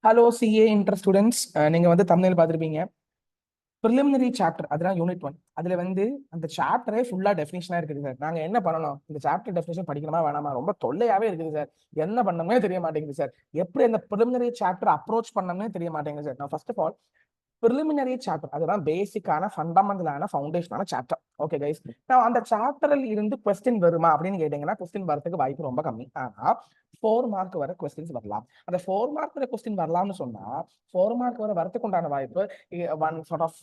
Hello CA inter students, நீங்க வந்து தமிழில் பார்த்துருப்பீங்க. ப்ரிலிமினரி சாப்டர் அதெல்லாம் யூனிட் 1. அதுல வந்து அந்த சாப்டரே ஃபுல்லா டெஃபினிஷனா இருக்குது சார். நாங்க என்ன பண்ணணும்? இந்த சாப்டர் டெஃபினிஷன் படிக்கணுமா வேணாமா? ரொம்ப தொல்லையாவே இருக்குது சார். என்ன பண்ணணும்னே தெரிய மாட்டேங்குது சார். எப்படி அந்த ப்ரிலிமினரி சாப்டர் அப்ரோச் பண்ணணும்னே தெரிய மாட்டேங்குது சார். நான் first of all preliminary chapter அதுதான் பேசிக்கான ஃபண்டமெண்டலான ஃபவுண்டேஷனான சாப்டர். ஓகே கைஸ், நான் அந்த சாப்டரில் இருந்து கொஸ்டின் வருமா அப்படின்னு கேட்டீங்கன்னா கொஸ்டின் வரதுக்கு வாய்ப்பு ரொம்ப கம்மி. ஆனா 4 மார்க் வர கொஸ்டின்ஸ் வரலாம். அந்த 4 மார்க் வர கொஸ்டின் வரலாம்னு சொன்னா 4 மார்க் வர வரதுக்கு உண்டான வாய்ப்பு one sort of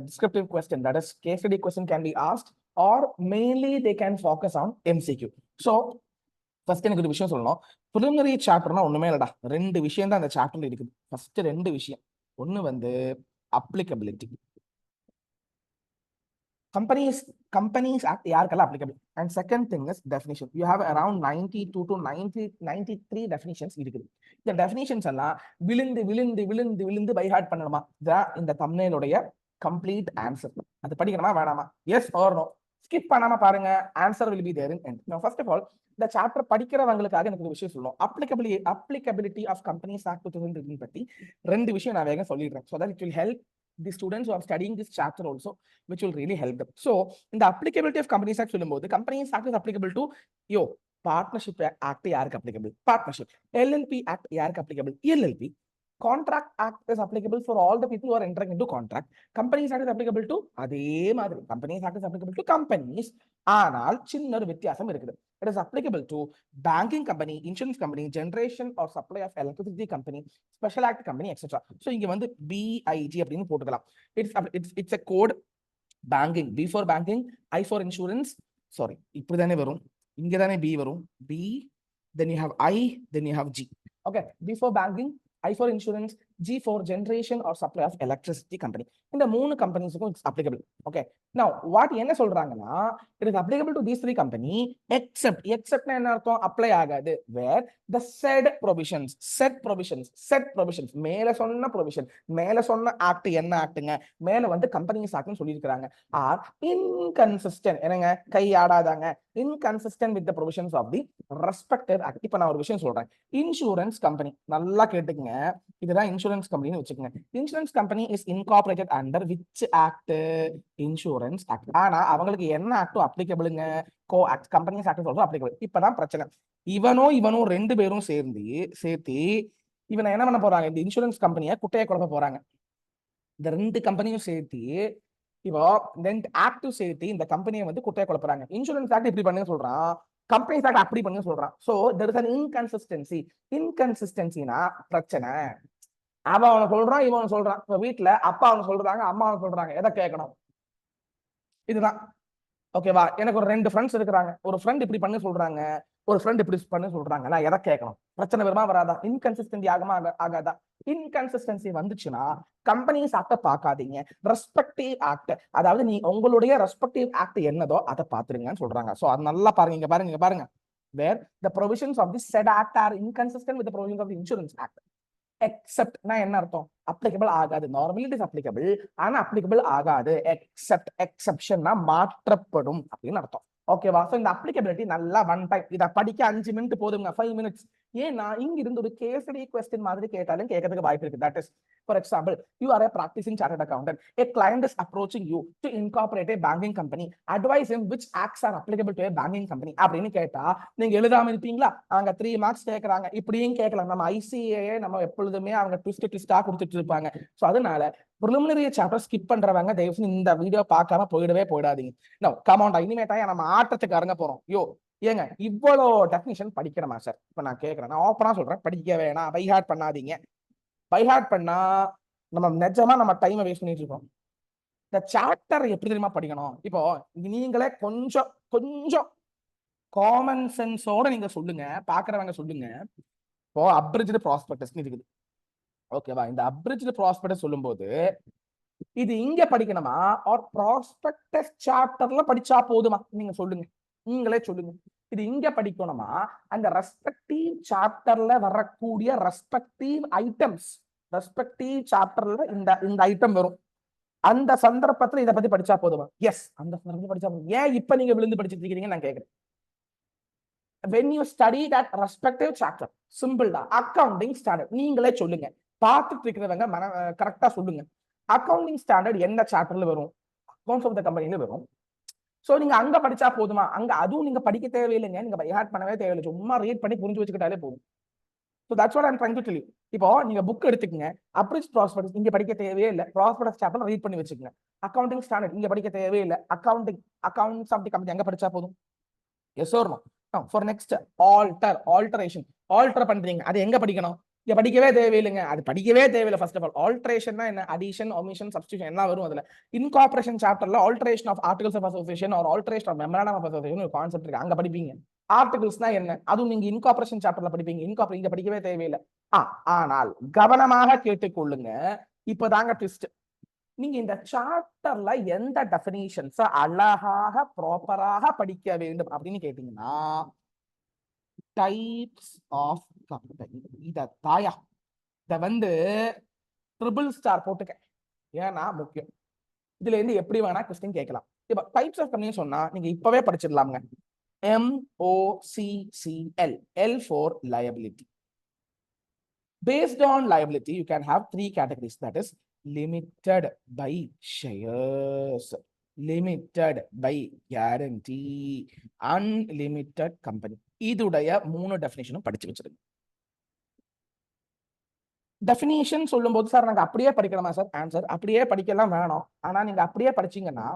descriptive question, that is case study question can be asked, or mainly they can focus on MCQ. So first எனக்கு ஒரு விஷயம் சொல்லணும். ப்ரிலிமினரி சாப்டர்னா ஒண்ணுமே இல்லடா, 2 விஷயம் தான் அந்த சாப்டர்ல இருக்குது. ஃபர்ஸ்ட் 2 விஷயம். ஒன்னு வந்து அப்ளிகபிலிட்டி. companies act யாருக்கெல்லாம் applicable, and second thing is definition. You have around 92 to 93 definitions இருக்குது. இந்த definitions எல்லாம் விழுந்து விழுந்து விழுந்து விழுந்து பை ஹார்ட் பண்ணணுமா? இதான் இந்த thumbnail-உடைய கம்ப்ளீட் ஆன்சர். அது படிக்கணுமா வேணாமா? S or no? ஸ்கிப் பண்ணாம பாருங்க. Answer will be there in end. Now first of all, இந்த சாப்டர் படிக்கிறவங்களுக்காக எனக்கு ஒரு விஷயம் சொல்லணும். applicability of companies act 2013 பத்தி 2 விஷயம் நான் வேகம் சொல்லிடுறேன், so that it will help the students who are studying this chapter also, which will really help them. So in the applicability of companies act சொல்லும்போது companies act is applicable to partnership act யாருக்கு applicable? Partnership. LLP act யாருக்கு applicable? LLP. Contract act is applicable for all the people who are entering into contract. Companies act is applicable to அதே மாதிரி companies act is applicable to companies. ஆனால் சின்ன ஒரு வித்தியாசம் இருக்குது. It is applicable to banking company, insurance company, generation or supply of electricity company, special act company, etc. So இங்க வந்து BIG அப்படின்னு போட்டுக்கலாம். It's a code. Banking, B for banking, I for insurance. Sorry, இப்படி தானே வரும், இங்க தானே B வரும். B, then you have I, then you have G. Okay, B for banking, I for insurance, G for generation or supply of electricity company. இந்த 3 கம்பெனிஸ்க்கும் it's applicable. Okay, now what என்ன சொல்றாங்கன்னா, it is applicable to these 3 company except என்ன அர்த்தம்? Apply ஆகாது. where the said provisions மேல சொன்ன provision, மேல சொன்ன ஆக்ட் என்ன ஆக்ட்ங்க? மேல வந்து கம்பெனிஸ் ஆக்ட்னு சொல்லியிருக்காங்க. ஆர் இன்கன்சிஸ்டன்ட், என்னங்க கையாடாதாங்க, inconsistent with the provisions of the respective act. இப்போ நான் ஒரு விஷயம் சொல்றேன். இன்சூரன்ஸ் கம்பெனி நல்லா கேட்டுக்கங்க, இதுதான் இன்சூரன்ஸ் கம்பெனின்னு வச்சுக்கோங்க. Insurance company is incorporated under which act? Insurance act. ஆனா அவங்களுக்கு என்ன ஆக்டும் அப்ளிகபிளுங்க? கோ ஆக்ட், கம்பெனிஸ் ஆக்ட் சொல்றது அப்ளிகபிள். இப்பதான் பிரச்சனை, இவனும் 2 பேரும் சேர்த்து இவனை என்ன பண்ண போறாங்க? இந்த இன்சூரன்ஸ் கம்பெனியை குட்டையை குழப்ப போறாங்க. இந்த 2 கம்பெனியும் சேர்த்து இப்போ 2 ஆக்டும் சேர்த்து இந்த கம்பெனியை வந்து குட்டையை குழப்பறாங்க. இன்சூரன்ஸ் ஆக்ட் இப்படி பண்ணுங்க சொல்றான், கம்பெனிஸ் ஆக்ட் அப்படி பண்ணுங்க சொல்றான். So there is an inconsistency பிரச்சனை. அவன் சொல்றான், இவன் சொல்றான். இப்ப வீட்டுல அப்பா அவன் சொல்றாங்க, அம்மா அவன் சொல்றாங்க, எதை கேட்கணும்? இதுதான். ஓகேவா? எனக்கு ஒரு 2 ஃப்ரெண்ட்ஸ் இருக்கிறாங்க. ஒரு ஃப்ரெண்ட் இப்படி பண்ணு சொல்றாங்க, ஒரு ஃப்ரெண்ட் இப்படி பண்ணு சொல்றாங்க. நான் எதை கேட்கணும்? பிரச்சனை வருமா வராதா? இன்கன்சிஸ்டன்சி ஆகாதா? இன்கன்சிஸ்டன்சி வந்துச்சுன்னா கம்பெனிஸ் ஆக்ட பார்க்காதீங்க, ரெஸ்பெக்டிவ் ஆக்ட், அதாவது நீ உங்களுடைய ரெஸ்பெக்டிவ் ஆக்ட் என்னதோ அதை பாத்துருங்கன்னு சொல்றாங்க. சோ அது நல்லா பாருங்க, இங்க பாருங்க. where the provisions of the said act are inconsistent with the provisions of the insurance act. except நான் என்ன அர்த்தம்? applicable ஆகாது. நார்மலி இட் இஸ் applicable, ஆனா applicable ஆகாது. exceptionனா மாற்றப்படும் அப்படின்னு அர்த்தம். ஓகேவா? சோ இந்த applicability நல்லா ஒன் டைம் இத படிக்க 5 மினிட் போதுங்க, 5 மினிட்ஸ். ஏன்னா இங்க இருந்து ஒரு கேஸ் ஸ்டடி क्वेश्चन மாதிரி கேட்டாலும் கேட்கிறதுக்கு வாய்ப்பு இருக்கு. That is, for example, you are a practicing chartered accountant. A client is approaching you to incorporate a banking company. Advise him which acts are applicable to a banking company அப்படின்னு கேட்டா நீங்க எழுதாம இருப்பீங்களா? அங்க 3 மார்க்ஸ் கேக்குறாங்க. இப்படியும் கேட்கலாம். நம்ம ஐசிஏ நம்ம எப்பொழுதுமே அவங்க ட்விஸ்டா கொடுத்துட்டு இருப்பாங்க. சோ அதனால preliminary சாப்டர் ஸ்கிப் பண்றவங்க தயவு செஞ்சு இந்த வீடியோ பார்க்காம போயிடாதீங்க. நோ கம் ஆன், இனிமேட்டா நம்ம ஆட்டத்துக்கு அரங்க போறோம். ஏங்க இவ்வளோ டெஃபினிஷன் படிக்கணுமா சார்? இப்ப நான் கேட்கறேன், நான் ஓப்பனா சொல்றேன், படிக்க வேணாம், பை ஹார்ட் பண்ணாதீங்க. பை ஹார்ட் பண்ணா நம்ம நிஜமா நம்ம டைமை வேஸ்ட் பண்ணிட்டு இருக்கோம். இந்த சாப்டர் எப்படி தெரியுமா படிக்கணும்? இப்போ நீங்களே கொஞ்சம் காமன் சென்ஸோட நீங்க சொல்லுங்க, பாக்குறவங்க சொல்லுங்க. இப்போ அப்ரிஜ்டு ப்ராஸ்பெக்டஸ் இருக்குது, ஓகேவா? இந்த அப்ரிஜ்டு ப்ராஸ்பெக்டஸ் சொல்லும்போது இது இங்க படிக்கணுமா, ஆர் ப்ராஸ்பெக்டஸ் சாப்டர்ல படிச்சா போதுமா? நீங்க சொல்லுங்க, நீங்களே சொல்லுங்க. இது இங்க படிக்கணுமா, அந்த ரெஸ்பெக்டிவ் சாப்டர்ல வரக்கூடிய ரெஸ்பெக்டிவ் ஐட்டம்ஸ், ரெஸ்பெக்டிவ் சாப்டர்ல இந்த ஐட்டம் வரும், அந்த சந்தர்ப்பத்துல இதை பத்தி படிச்சா போதுமா? எஸ், அந்த சந்தர்ப்பத்தில் படிச்சா போதும். ஏன் இப்ப நீங்க விழுந்து படிச்சுட்டு இருக்கீங்க நான் கேட்கிறேன். when you study that respective chapter, simple தான். அக்கவுண்டிங் ஸ்டாண்டர்ட் நீங்களே சொல்லுங்க, பார்த்துட்டு இருக்கிறவங்க கரெக்டா சொல்லுங்க. அக்கவுண்டிங் ஸ்டாண்டர்ட் என்ன சாப்டர்ல வரும்? அக்கவுண்ட்ஸ் ஆஃப் த கம்பெனில வரும். சோ நீங்க அங்க படிச்சா போதுமா? அங்க அதுவும் நீங்க படிக்க தேவையில்லைங்க, நீங்க பைஹார்ட் பண்ணவே தேவையில்லை, சும்மா ரீட் பண்ணி புரிஞ்சு வச்சுக்கிட்டாலே போதும். So that's what I'm trying to tell you. இப்போ நீங்க புக் எடுத்துக்கங்க, அப்ரிச் ப்ராஸ்பெக்டஸ் இங்க படிக்க தேவையே இல்லை, ப்ராஸ்பெக்டஸ் சாப்டர் ரீட் பண்ணி வச்சுக்கங்க. அக்கவுண்டிங் ஸ்டாண்டர்ட் இங்க படிக்க தேவையே இல்லை, அக்கவுண்ட்ஸ் ஆஃப் தி கம்பெனி அங்க படிச்சா போதும். Yes or no? For next alteration பண்றீங்க, அது எங்க படிக்கணும்? இங்க படிக்கவே தேவையில்லைங்க, அது படிக்கவே தேவையில்லை. ஃபர்ஸ்ட் ஆஃப் ஆல் ஆல்டரேஷன்னா என்ன? அடிஷன், ஒமிஷன், சப்ஸ்டிடியூஷன் எல்லாம் வரும் அதுல. இன்கார்பரேஷன் சாப்டர்ல alteration of articles of association or alteration of memorandum of association ஒரு கான்செப்ட் இருக்கு, அங்க படிப்பீங்க. ஆர்டிகல்ஸ்னா என்ன? அதுவும் நீங்க இன்கார்பரேஷன் சாப்டர்ல படிப்பீங்க. இங்க படிக்கவே தேவையில்லை. ஆனால் கவனமாக கேட்டுக்கொள்ளுங்க, இப்பதாங்க ட்விஸ்ட். நீங்க இந்த சாப்டர்ல எந்த டெஃபினிஷன்ஸ் அழகாக ப்ராப்பராக படிக்க வேண்டும் அப்படின்னு கேட்டீங்கன்னா, டைப்ஸ் ஆஃப் கம்பெனி. இத தாயா இத வந்து ட்ரிபிள் ஸ்டார் போட்டுக்க, ஏன்னா முக்கியம். இதுல இருந்து எப்படி வேணா கொஸ்டின் கேட்கலாம். இப்ப டைப்ஸ் ஆஃப் கம்பெனி சொன்னா நீங்க இப்பவே படிச்சிடலாம்ங்க. MOCCL, L for liability. Based on liability, you can have three categories, that is limited by shares, limited by guarantee, unlimited company. இதுடைய மூணு டெஃபினிஷனும் படிச்சு வச்சிருங்க. டெஃபினிஷன் சொல்லும் போது சார் நாங்க அப்படியே படிக்கலாமா சார்? ஆன்சர் அப்படியே படிக்கலாம் வேணும். ஆனா நீங்க அப்படியே படிச்சீங்கன்னா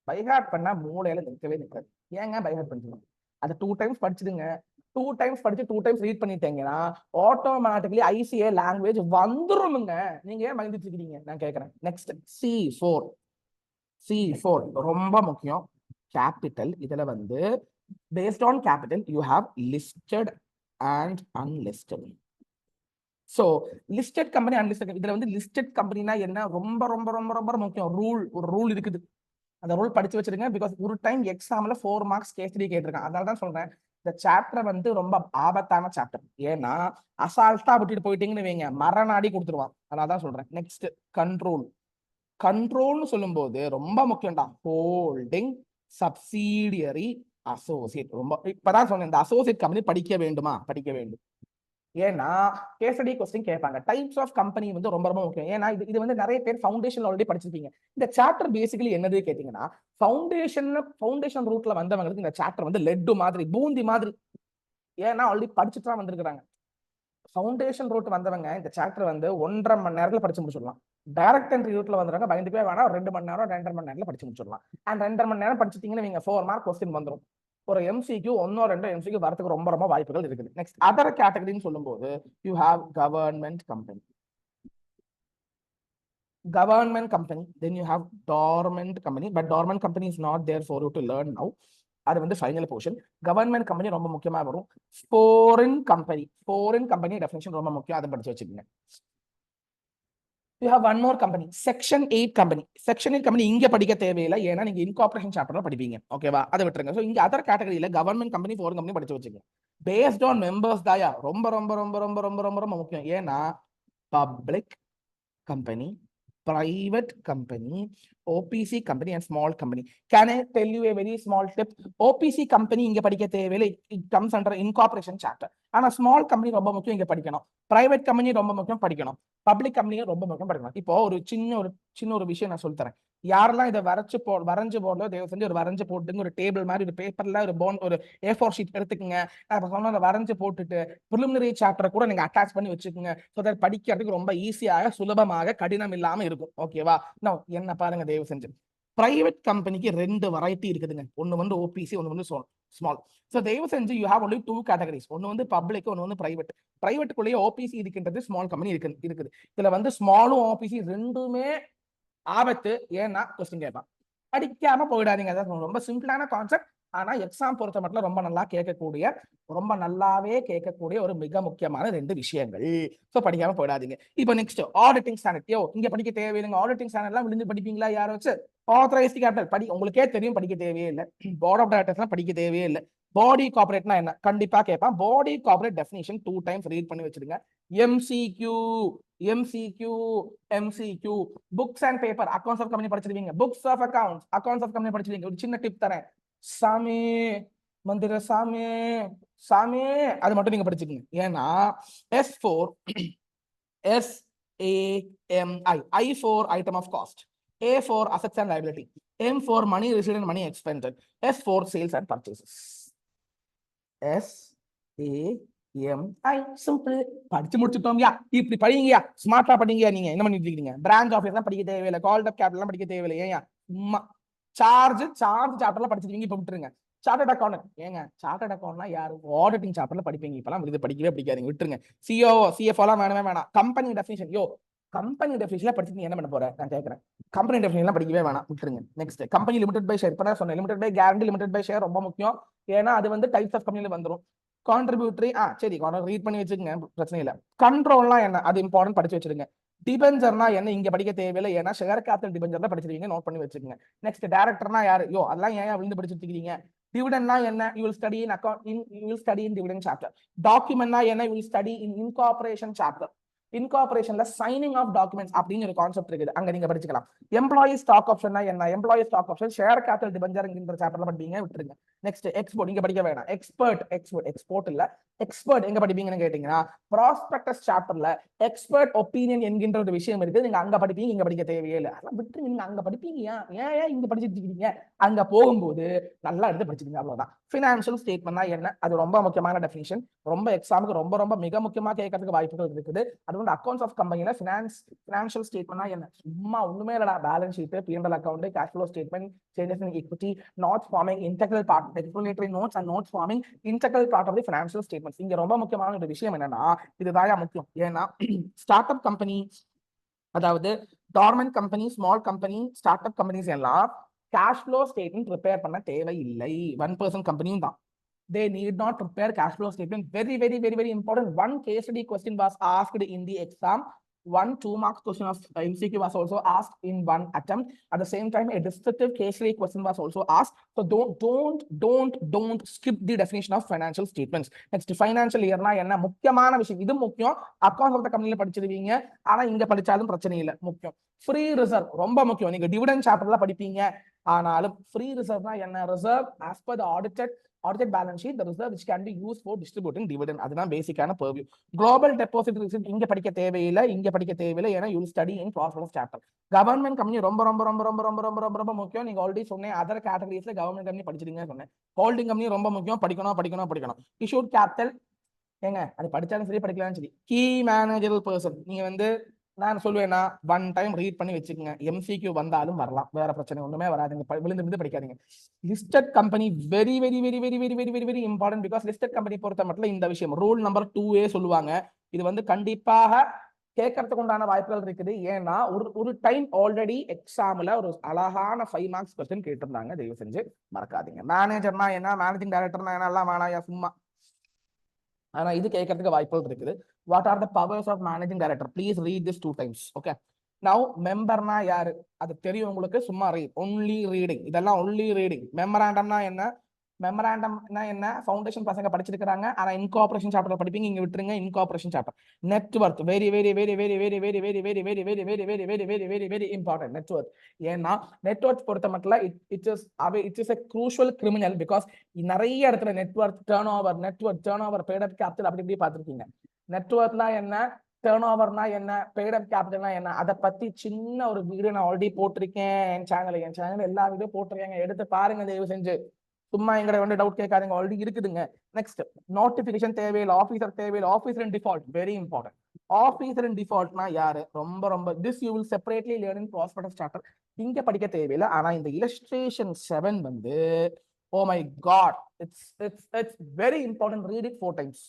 பைஹார்ட் பண்ணா மூளையில நிற்கவே நிற்காது. ஏங்க பைஹார்ட் பண்ணுங்க? அது 2 டைம்ஸ் படிச்சுடுங்க. 2 டைம்ஸ் படிச்சு 2 டைம்ஸ் ரீட் பண்ணிட்டீங்கன்னா ஆட்டோமேட்டிக்கலி ஐசிஏ லாங்குவேஜ் வந்துருமுங்க. நீங்க ஏன் பயந்துட்டு இருக்கீங்க? நான் கேட்கறேன். நெக்ஸ்ட் C4 ரொம்ப முக்கியம். கேபிட்டல். இதுல வந்து based on capital you have listed and unlisted. So listed company, unlisted. இதுல வந்து லிஸ்டட் கம்பெனினா என்ன? ரொம்ப ரொம்ப ரொம்ப ரொம்ப முக்கியம். ஒரு ரூல் இருக்குது, அந்த ரூல் படிச்சு வச்சிருங்க. பிகாஸ் ஒரு டைம் எக்ஸாம்ல 4 மார்க்ஸ் கேஸ்டி கேட்டிருக்கான். அதனால தான் சொல்றேன், இந்த சாப்டர் வந்து ரொம்ப ஆபத்தான சாப்டர். ஏன்னா அசால்ட்டா விட்டுட்டு போயிட்டீங்கன்னு வைங்க, மரணாடி கொடுத்துருவான். அதனால தான் சொல்றேன். நெக்ஸ்ட் கண்ட்ரோல்னு சொல்லும் போது ரொம்ப முக்கியம்டா. Holding, subsidiary, associate. ரொம்ப இப்பதான் சொன்னேன், இந்த அசோசியேட் கம்பெனி படிக்க வேண்டுமா? படிக்க வேண்டும். ஏன்னா கேஸ்டி கொஸ்டின் கேட்பாங்க. டைப்ஸ் ஆஃப் கம்பெனி வந்து ரொம்ப ரொம்ப முக்கியம். ஏன்னா இது வந்து நிறைய பேர் ஃபவுண்டேஷன் ஆல்ரெடி படிச்சிருப்பீங்க. இந்த சாப்டர் பேசிக்கலி என்னது கேட்டீங்கன்னா, ஃபவுண்டேஷன் ரூட்ல வந்தவங்களுக்கு இந்த சாப்டர் வந்து லெட்டு மாதிரி, பூந்தி மாதிரி. ஏன்னா ஆல்ரெடி படிச்சுட்டு தான் வந்திருக்காங்க. ஃபவுண்டேஷன் ரூட் வந்தவங்க இந்த சாப்டர் வந்து 1.5 மணி நேரத்துல படிச்சு முடிச்சிடலாம். டைரக்ட் என்ட்ரி ரூட்ல வந்தவங்க பயந்துக்கவே வேணாம், 2 மணி நேரம் 2.5 மணி நேரத்துல படிச்சு முடிச்சிடலாம். அண்ட் 2.5 மணி நேரம் படிச்சிட்டீங்கன்னா நீங்க 4 மார்க் கொஸ்டின் வந்துடும். ஒரு MCQ 1 or 2 MCQ வரதுக்கு ரொம்ப ரொம்ப வாய்ப்புகள் இருக்குது. நெக்ஸ்ட் அதர் கேட்டகரின்னு சொல்லும்போது you have government company, then you have dormant company, but dormant company is not there for you to learn now. அது வந்து ஃபைனல் போர்ஷன். கவர்மெண்ட் கம்பெனி ரொம்ப முக்கியமா வரும். ஃபாரின் கம்பெனி டெஃபினிஷன் ரொம்ப முக்கியம், அதை படிச்சு வச்சுக்கோங்க. You have one more company, Section 8 company. Section 8 company இங்க படிக்க தேவையில்லை, ஏன்னா நீங்க இன்கார்பரேஷன் சாப்டர்ல படிப்பீங்க. ஓகேவா? அதை விட்டுருங்க. சோ இங்க அதர் கேட்டகரியில கவர்மெண்ட் கம்பெனி, ஃபாரின் கம்பெனி படிச்சு வச்சுக்கோங்க. பேஸ்ட் ஆன் மெம்பர்ஸ் தாயா ரொம்ப ரொம்ப ரொம்ப ரொம்ப ரொம்ப ரொம்ப ரொம்ப முக்கியம். ஏன்னா public company, private company, OPC company and small company. Can I tell you a very small tip? OPC company இங்க படிக்க தேவையில்லை, it comes under incorporation chapter. ஆனா small company ரொம்ப முக்கியம், இங்க படிக்கணும். private company ரொம்ப முக்கியம், படிக்கணும். public company ரொம்ப முக்கியம், படிக்கணும். இப்போ ஒரு சின்ன ஒரு விஷயம் நான் சொல்லி தரேன். யாரெல்லாம் இதை வரைஞ்சு போடல தயவு செஞ்சு ஒரு வரைஞ்சு போட்டுங்க. ஒரு டேபிள் மாதிரி ஒரு பேப்பர்ல ஒரு A4 ஷீட் எடுத்துக்கங்க. நான் சொன்ன அதை வரைஞ்சு போட்டுட்டு preliminary சாப்டர் கூட நீங்க அட்டாச் பண்ணி வச்சுக்கோங்க. ஸோ தட் படிக்கிறதுக்கு ரொம்ப ஈஸியாக, சுலபமாக, கடினம் இல்லாம இருக்கும். ஓகேவா? நான் என்ன பாருங்க தயவு செஞ்சு, பிரைவேட் கம்பெனிக்கு 2 வெரைட்டி இருக்குதுங்க. ஒன்னு வந்து OPC, ஒன்னு வந்து ஸ்மால். ஸோ தயவு செஞ்சு யூ ஹேவ் ஒன்லி 2 கேட்டகரிஸ். ஒன்னு வந்து பப்ளிக், ஒன்னு வந்து பிரைவேட். பிரைவேட்டுக்குள்ளேயே OPC இருக்கின்றது, ஸ்மால் கம்பெனி இருக்குது. இதுல வந்து ஸ்மாலும் OPC ரெண்டுமே ஆபத்து. ஏன்னா கொஸ்டின் கேட்பான், படிக்காம போயிடாதீங்க. அதான் ரொம்ப சிம்பிளான கான்செப்ட். ஆனா எக்ஸாம் பொறுத்த மட்டும் ரொம்ப நல்லாவே கேட்கக்கூடிய ஒரு மிக முக்கியமான 2 விஷயங்கள். சோ படிக்காம போயிடாதீங்க. இப்போ நெக்ஸ்ட் ஆடிட்டிங் ஸ்டாண்டர்ட். இங்க படிக்க தேவையில்லைங்க. ஆடிட்டிங் ஸ்டாண்டர்ட் எல்லாம் விழுந்து படிப்பீங்களா? யார வச்சு? ஆத்தரைஸ்டு கேபிட்டல் உங்களுக்கே தெரியும், படிக்க தேவையே இல்லை. போர்ட் ஆஃப் டைரக்டர்ஸ் படிக்க தேவையே இல்லை. பாடி கார்பரேட்னா என்ன கண்டிப்பா கேட்பான். Body corporate definition 2 times read பண்ணி வச்சிருங்க. MCQ MCQ books and paper accounts of company படிச்சிருவீங்க, books of accounts of company படிச்சிருவீங்க. ஒரு சின்ன டிப் தரேன், சாமி மந்திர சாமி சாமி அது மட்டும் நீங்க படிச்சுக்கீங்க. ஏன்னா S4 SAMI, I for item of cost, A for assets and liability, M for money received and money expended, S for sales and purchases. SAMI simple. படிச்சு முடிச்சுட்டோம்யா. இப்படி படிங்கயா, ஸ்மார்ட்டா படிங்கயா. நீங்க என்ன பண்ணிட்டு இருக்கீங்க? பிரான்ச் ஆஃபீஸ் தான் படிக்க தேவையில்லை, கால்ட் அப் கேபிட்டல் படிக்க தேவையில்லை. ஏயா சும்மா சார்ஜ் சாப்டர்ல படிச்சிருக்கீங்க, இப்ப விட்டுருங்க. சார்ட்டர்ட் அக்கௌண்ட் ஏங்க, சார்ட்டர்ட் அக்கௌண்ட்னா யாரு? ஆடிட்டிங் சாப்டர்ல படிப்பீங்க. இப்பெல்லாம் இது படிக்கவே படிக்காதீங்க, விட்டுருங்க. சிஓஓ சிஎஃப்ஓ எல்லாம் வேணவே வேணாம். கம்பெனி டெஃபினிஷன், யோ கம்பெனி டெஃபினிஷன்ல படிச்சு என்ன பண்ண போற? நான் கேட்கறேன். கம்பெனி டெஃபினிஷன்லாம் படிக்கவே வேணாம், விட்டுருங்க. Next, company limited by share. இப்ப சொன்னேன், limited by guarantee, limited by share ரொம்ப முக்கியம். ஏன்னா அது வந்து டைப்ஸ் ஆஃப் கம்பெனில வந்துரும். கான்ட்ரிபியூட்டரி சரி ரீட் பண்ணி வச்சுக்கோங்க, பிரச்சனை இல்லை. கண்ட்ரோல்லாம் என்ன, அது இம்பார்ட்டன்ட், படிச்சு வச்சிருங்க. டிபெஞ்சர்னா என்ன, இங்க படிக்க தேவையில்லை. ஏன்னா ஷேர் கேபிட்டல் டிபெஞ்சர் தான் படிச்சிருக்கீங்க, நோட் பண்ணி வச்சுக்கோங்க. நெக்ஸ்ட், டைரக்டர்னா யாரு? யோ அதெல்லாம் ஏன் விழுந்து படிச்சுட்டு இருக்கீங்க? டிவிடெண்ட்னா என்ன? You will study in account, you will study in dividend chapter. டாக்குமெண்ட்னா என்ன? You will study in incorporation chapter. இன்கார்பரேஷன்ல சைனிங் ஆஃப் டாக்குமெண்ட்ஸ் அப்படின்னு ஒரு கான்செப்ட் இருக்குது, அங்க நீங்க படிச்சுக்கலாம். எம்ப்ளாயி ஸ்டாக் ஆப்ஷன்னா என்ன? Employee stock option share capital டிபெஞ்சர்ங்கிற சாப்டர்ல படிப்பீங்க, விட்டுருங்க. நெக்ஸ்ட், எக்ஸ்போர்ட் இங்க படிக்க வேணாம். எக்ஸ்போர்ட் இல்ல, எக்ஸ்பர்ட் எங்க படிப்பீங்கன்னு கேட்டீங்கன்னா ப்ராஸ்பெக்டஸ் சாப்டர்ல எக்ஸ்பர்ட் ஒப்பீனியன் என்கின்ற ஒரு விஷயம் இருக்கு, நீங்க அங்க படிப்பீங்க, இங்க படிக்க தேவையில்லை. அதெல்லாம் விட்டு நீங்க அங்க படிப்பீங்க, ஏன் இங்க படிச்சுட்டு இருக்கீங்க? அங்க போகும்போது நல்லா எடுத்து படிச்சுக்கீங்க, அவ்வளவுதான். ஃபினான்ஷியல் ஸ்டேட்மெண்ட்னா என்ன? அது ரொம்ப முக்கியமான டெஃபினிஷன், ரொம்ப எக்ஸாமுக்கு ரொம்ப ரொம்ப மிக முக்கியமா கேட்கறதுக்கு வாய்ப்புகள் இருக்குது. அது வந்து அக்கௌண்ட்ஸ் ஆஃப் கம்பெனில ஃபினான்ஷியல் ஸ்டேட்மெண்ட்னா என்ன? சும்மா ஒண்ணுமே இல்லடா, balance sheet, P&L account, cash flow statement, changes in equity, notes forming integral part, explanatory notes and notes forming integral part of the financial statements. இங்க ரொம்ப முக்கியமான ஒரு விஷயம் என்னன்னா, இதுதான் முக்கியம். ஏன்னா ஸ்டார்ட் அப் கம்பெனி, அதாவது government company, small company, start up companies எல்லாம் கேஷ் ஃப்ளோ ஸ்டேட்மெண்ட் ப்ரிப்பேர் பண்ண தேவையில்லை. 1% கம்பெனியும் தான். They need not prepare cash flow statement. Very important. One case study question was asked in the exam. 1 2 marks question of MCQ was also asked in one attempt. At the same time, a descriptive case study question was also asked. So don't skip the definition of financial statements. Next, financial year na enna முக்கியமான விஷயம், இது முக்கியம். Accounts of the கம்பெனில படிச்சிருவீங்க, ஆனா இங்க படிச்சாலும் பிரச்சனை இல்லை, முக்கியம். ஃப்ரீ ரிசர்வ் ரொம்ப முக்கியம். நீங்க டிவிடெண்ட் சாப்டர்ல படிப்பீங்க, ஆனாலும் ஃப்ரீ ரிசர்வ்னா என்ன? Reserve as per the audited balance sheet, the reserve which can be used for distributing dividend. அதுதான் பேசிக்கான purview. global deposit receipt இங்க படிக்க தேவையில்லை, இங்க படிக்க தேவையில்லை. ஏன்னா you will study in process chapter. Government company ரொம்ப ரொம்ப ரொம்ப ரொம்ப ரொம்ப ரொம்ப ரொம்ப ரொம்ப முக்கியம். நீங்க ஆல்ரெடி சொன்னேன், அதர் கேட்டகரிஸ்ல கவர்மெண்ட் கம்பெனி படிச்சிருக்கீங்க சொன்னேன். ஹோல்டிங் கம்பெனி ரொம்ப முக்கியம், படிக்கணும். issued capital ஏங்க அது படிச்சாலும் சரி படிக்கலாம்னு சரி. கீ மேனேஜரல் பர்சன், நீங்க வந்து நான் சொல்லுவேன்னா ஒன் டைம் ரீட் பண்ணி வச்சுக்கோங்க. MCQ வந்தாலும் வரலாம், வேற பிரச்சனை ஒண்ணுமே வராதுங்க, விழுந்து படிக்காதீங்க. Listed company very important. Because listed company பொறுத்த மட்டும் இந்த விஷயம் ரூல் நம்பர் 2A சொல்லுவாங்க. இது வந்து கண்டிப்பாக கேட்கறதுக்கு உண்டான வாய்ப்புகள் இருக்குது. ஏன்னா ஒரு டைம் ஆல்ரெடி எக்ஸாம்ல ஒரு அழகான 5 மார்க்ஸ் கொஸ்டின் கேட்டிருந்தாங்க, தயவு செஞ்சு மறக்காதீங்க. மேனேஜர்னா என்ன, மேனேஜிங் டைரக்டர்னா என்ன, எல்லாம் வேணாயா சும்மா. ஆனா இது கேட்கறதுக்கு வாய்ப்புகள் இருக்குது. What are the powers of managing director? Please read this 2 times. Okay, now மெம்பர்னா யாரு அது தெரியும் உங்களுக்கு, சும்மா ரீட், ஒன்லி ரீடிங், இதெல்லாம் ஒன்லி ரீடிங். மெமராண்டம்னா என்ன? மெமராண்டம்னா என்ன? ஃபவுண்டேஷன் பசங்க படிச்சிருக்காங்க, ஆனா இன்கார்பரேஷன் சாப்டர் படிப்பீங்க, இங்க விட்டுருங்க. Incorporation chapter. Network very important. Network, ஏன்னா நெட்வொர்க் பொறுத்த மட்டும் it is a crucial criminal because நிறைய இடத்துல நெட்வொர்க் டர்ன்ஓவர் பெய்ட் அப் கேபிட்டல் அப்படி இப்படி பார்த்திருக்கீங்க. நெட்வொர்க்னா என்ன, டர்ன்ஓவர்னா என்ன, பெய்ட் அப் கேபிட்டல்னா என்ன, அதை பத்தி சின்ன ஒரு வீடியோ நான் ஆல்ரெடி போட்டிருக்கேன் என் சேனல் எல்லா வீடியோ போட்டிருக்கேன், எடுத்து பாருங்க தயவு செஞ்சு. சும்மா எங்கட வந்து டவுட் கேட்காதீங்க, ஆல்ரெடி இருக்குதுங்க. நெக்ஸ்ட், நோட்டிபிகேஷன் தேவையில்லை, ஆஃபீஸர் தேவையில்லை. Officer in default very important. Officer in டிஃபால்ட்னா யாரு? ரொம்ப this you will separately learn in prospectus chapter. இங்க படிக்க தேவையில்லை. ஆனா இந்த இல்லஸ்ட்ரேஷன் 7 வந்து oh my god, it's very important. Read it 4 times.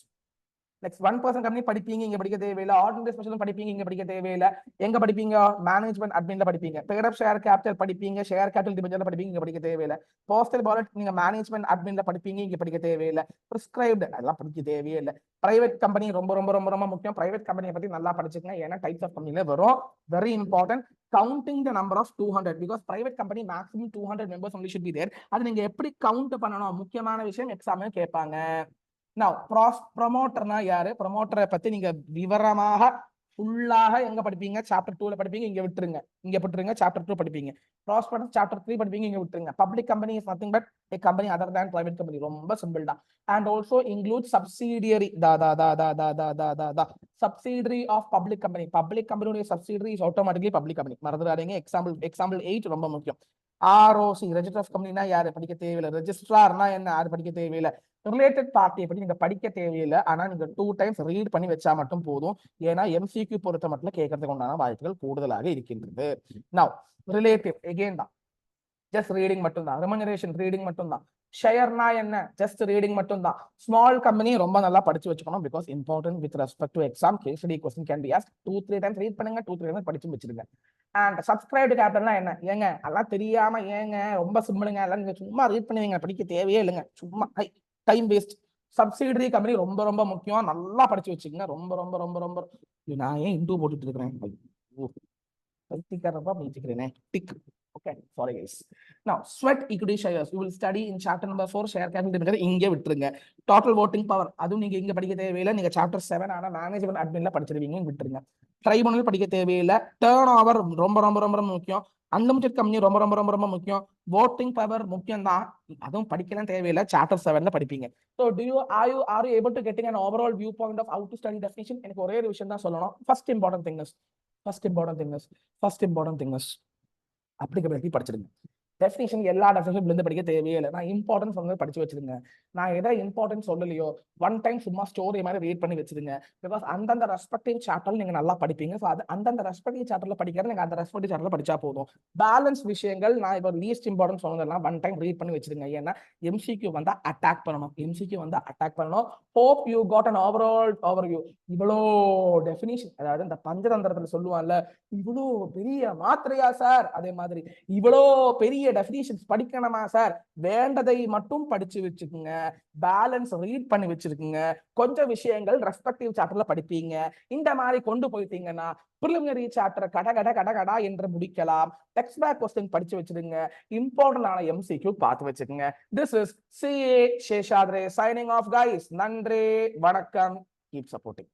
Next, 1% company படிப்பீங்க, இங்க படிக்க தேவையில்லை. ஆர்டினரி ஸ்பெஷல் படிப்பீங்க, இங்க படிக்க தேவையில்லை. எங்க படிப்பீங்க? மேனேஜ்மெண்ட் அட்மின்ல படிப்பீங்க. பெய்ட் அப் ஷேர் கேபிட்டல் படிப்பீங்க, ஷேர் கேபிட்டல் டிபெஞ்சர்ல படிப்பீங்க, இங்க படிக்க தேவையில்லை. போஸ்டல் பாலட் நீங்க மேனேஜ்மெண்ட் அட்மின்ல படிப்பீங்க, இங்க படிக்க தேவையில்லை. பிரிஸ்கிரைப்டு அதெல்லாம் படிக்க தேவையில்லை. பிரைவேட் கம்பெனி ரொம்ப முக்கியம். பிரைவேட் கம்பெனியை பத்தி நல்லா படிச்சுக்கங்க, ஏன்னா டைப்ஸ் ஆஃப் கம்பெனில வரும். Very important. counting the number of 200 because private company maximum 200 members only should be there. அது நீங்க எப்படி கவுண்ட் பண்ணணும், முக்கியமான விஷயம், எக்ஸாம்ல கேட்பாங்க. Now, ப்ரொமோட்டர்னா யாரு? ப்ரொமோட்டரை பத்தி நீங்க விவரமாக ஃபுல்லாக எங்க படிப்பீங்க? சாப்டர் 2ல படிப்பீங்க, இங்க விட்டுருங்க. இங்க விட்டுருங்க, சாப்டர் 2 படிப்பீங்க. ப்ராஸ்பெக்டஸ் சாப்டர் 3 படிப்பீங்க, இங்க விட்டுருங்க. Public company is nothing but a company other than private company. ரொம்ப சிம்பிள் தான். And also include subsidiary subsidiary of public company. Public company உடைய subsidiary is automatically public company. மறந்துடாதீங்க. எக்ஸாம்பிள் 8 ரொம்ப முக்கியம். ROC ரெஜிஸ்டர் ஆஃப் கம்பெனினா யாரு? படிக்க தேவையில்லை. ரெஜிஸ்ட்ரார்னா என்ன? யாரு படிக்க தேவையில்லை. ரிலேட்டட் பார்ட்டியை பத்தி நீங்க படிக்க தேவையில்லை. ஆனா நீங்க 2 டைம்ஸ் ரீட் பண்ணி வச்சா மட்டும் போதும். ஏன்னா எம்சிக்யூ பொறுத்த மட்டும் கேட்கறதுக்கு உண்டான வாய்ப்புகள் கூடுதலாக இருக்கின்றது. நவ் ரிலேட்டிவ் எகெயின் தான், ஜஸ்ட் ரீடிங் மட்டும் தான். ரெமுனரேஷன் ரீடிங் மட்டும் தான். ஷேர்னா என்ன? ஜஸ்ட் ரீடிங் மட்டும் தான். ஸ்மால் கம்பெனி ரொம்ப நல்லா படிச்சு வச்சுக்கணும். Because important with respect to exam case study question can be asked. 2-3 times read பண்ணுங்க, 2-3 டைம்ஸ் படிச்சு வச்சிருங்க. அண்ட் சப்ஸ்கிரைப் கேப்டன்னா என்ன? ஏங்க அதெல்லாம் தெரியாம ஏங்க? ரொம்ப சிம்பிளுங்க. அதெல்லாம் நீங்க சும்மா ரீட் பண்ணுவீங்க, படிக்க தேவையே இல்லைங்க. சும்மா டைம் வேஸ்ட். சப்சிடரி கம்பெனி ரொம்ப ரொம்ப முக்கியம். நல்லா படிச்சு வச்சுக்கோங்க. ரொம்ப ரொம்ப ரொம்ப ரொம்ப நான் ஏன் இன்டூ போட்டுட்டு இருக்கிறேன்? பைத்தியக்காரப்பா பேசிக்கிறேனே. Tick. Okay, sorry guys. Now, sweat equity shares. You will study in chapter number 4, share capital. இங்கே விட்டுருங்க. Total voting power. அதுவும் நீங்க இங்க படிக்க தேவையில்லை. நீங்க chapter 7 ஆனா மேனேஜ்மெண்ட் அட்மின்ல படிச்சிருவீங்க, விட்டுருங்க. ட்ரைபுனல் படிக்க தேவையில்லை. டர்ன் ஓவர் ரொம்ப ரொம்ப ரொம்ப ரொம்ப முக்கியம். அன்லிமிட்டட் கம்பெனி ரொம்ப ரொம்ப ரொம்ப ரொம்ப முக்கியம். voting power முக்கியம் தான். அதுவும் படிக்கலாம் தேவையில்லை. chapter 7ல படிப்பீங்க. So are you able to getting an overall viewpoint of how to study definition? எனக்கு ஒரே ஒரு விஷயம் தான் சொல்லணும். First important thing is applicability படிச்சிருங்க. டெஃபினிஷன் எல்லா டெஃபினிஷன் இருந்து படிக்க தேவையே இல்லை. நான் இம்பார்ட்டன்ஸ் வந்து படிச்சு வச்சிருங்க. நான் எதை இம்பார்ட்டன்ஸ் சொல்லலையோ ஒன் டைம் சும்மா ஸ்டோரி மாதிரி ரீட் பண்ணி வச்சிருங்க. பிகாஸ் அந்தந்த ரெஸ்பெக்டிவ் சாப்டர் நீங்க நல்லா படிப்பீங்க. ஸோ அது அந்தந்த ரெஸ்பெக்டிவ் சாப்டர்ல படிக்கிறது நீங்க அந்த ரெஸ்பெக்டிவ் சாப்டர்ல படிச்சா போதும். பேலன்ஸ் விஷயங்கள் நான் இப்போ லீஸ்ட் இம்பார்ட்டன்ஸ் சொன்னதெல்லாம் ஒன் டைம் ரீட் பண்ணி வச்சிருங்க. ஏன்னா எம்சிக்யூ வந்தா அட்டாக் பண்ணணும். Hope you got an overall overview. இவ்வளோ டெஃபினிஷன், அதாவது இந்த பஞ்சதந்திரத்துல சொல்லுவான்ல, இவ்வளோ பெரிய மாத்திரையா சார், அதே மாதிரி இவ்வளோ பெரிய டெஃபினிஷன்ஸ் படிக்கணுமா சார்? வேண்டதை மட்டும் படிச்சு வச்சுக்குங்க. பேலன்ஸ் ரீட் பண்ணி வச்சிருக்குங்க. கொஞ்சம் விஷயங்கள் ரெஸ்பெக்டிவ் சாப்டர்ல படிப்பீங்க. இந்த மாதிரி கொண்டு போயிட்டீங்கன்னா பிரிலிமினரி சாப்டர் கடகடா என்று முடிக்கலாம். டெக்ஸ்ட் பேக் क्वेश्चन படிச்சு வச்சிருங்க. இம்பார்ட்டன்ட் ஆன எம்சிக்யூ பார்த்து வச்சுக்கோங்க. This is CA Seshadri signing off guys. நன்றி, வணக்கம். Keep supporting.